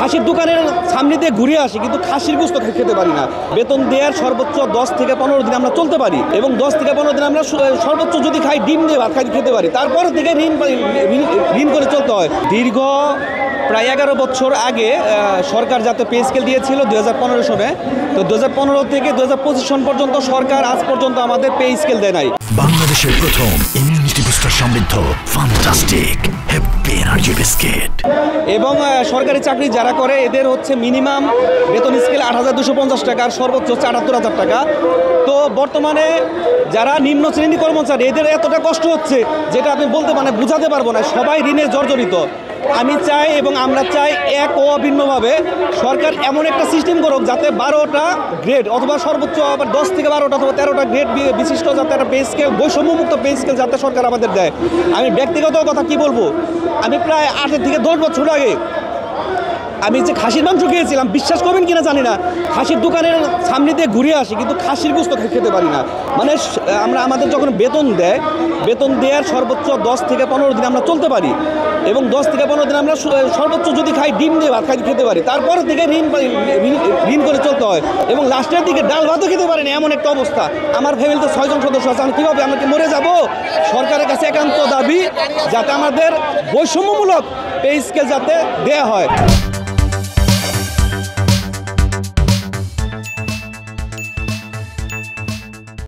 খাসির দোকানের সামনে দিয়ে ঘুরে আসি, কিন্তু খাসির গোশত খেতে পারি না। বেতন দেওয়ার সর্বোচ্চ 10 থেকে 15 দিন আমরা চলতে পারি, এবং 10 থেকে 15 দিন আমরা সর্বোচ্চ যদি খাই ডিম দিয়ে ভাত খেতে পারি, তারপর থেকে ঋণ করে চলতে হয়। দীর্ঘ প্রায় 11 বছর আগে সরকার জাতীয় পে স্কেল দিয়েছিল 2015 সনে। তো 2015 থেকে 2025 সন পর্যন্ত সরকার আজ পর্যন্ত আমাদের পে স্কেল দেয় নাই। বাংলাদেশের প্রথম ইমিউনিটি বুস্টার সমৃদ্ধ ফ্যান্টাস্টিক হ্যাপি এনার্জি বিস্কিট। এবং সরকারি চাকরি যারা করে এদের হচ্ছে মিনিমাম বেতন স্কেল 8,250 টাকা আর সর্বোচ্চ হচ্ছে 78,000 টাকা। তো বর্তমানে যারা নিম্ন শ্রেণী কর্মচারী এদের এতটা কষ্ট হচ্ছে যেটা আপনি বলতে বুঝাতে পারবো না। সবাই ঋণে জর্জরিত। আমি চাই এবং আমরা চাই এক ও অভিন্নভাবে সরকার এমন একটা সিস্টেম করুক যাতে 12টা গ্রেড অথবা সর্বোচ্চ আবার 10 থেকে 12টা অথবা 13টা গ্রেড বিশিষ্ট যাতে একটা পে স্কেল, বৈষম্যমুক্ত পে স্কেল যাতে সরকার আমাদের দেয়। আমি ব্যক্তিগত কথা কি বলবো, আমি প্রায় 8 থেকে 10 বছর আগে আমি যে খাসির মাংস খেয়েছিলাম, বিশ্বাস করবেন কিনা জানি না, খাসির দোকানের সামনে দিয়ে ঘুরে আসি, কিন্তু খাসির গোশত খেতে পারি না। আমাদের যখন বেতন দেওয়ার সর্বোচ্চ 10 থেকে 15 দিন আমরা চলতে পারি, এবং 10 থেকে 15 দিন আমরা সর্বোচ্চ যদি খাই ডিম দিয়ে ভাত খেতে পারি, তারপর থেকে ঋণ করে চলতে হয়, এবং লাস্টের দিকে ডাল ভাতও খেতে পারি না, এমন একটা অবস্থা। আমার ফ্যামিলিতে 6 জন সদস্য আছে, আমি কীভাবে আমরা কি মরে যাব? সরকারের কাছে একান্ত দাবি যাতে আমাদের বৈষম্যমূলক পে স্কেল যাতে দেওয়া হয়।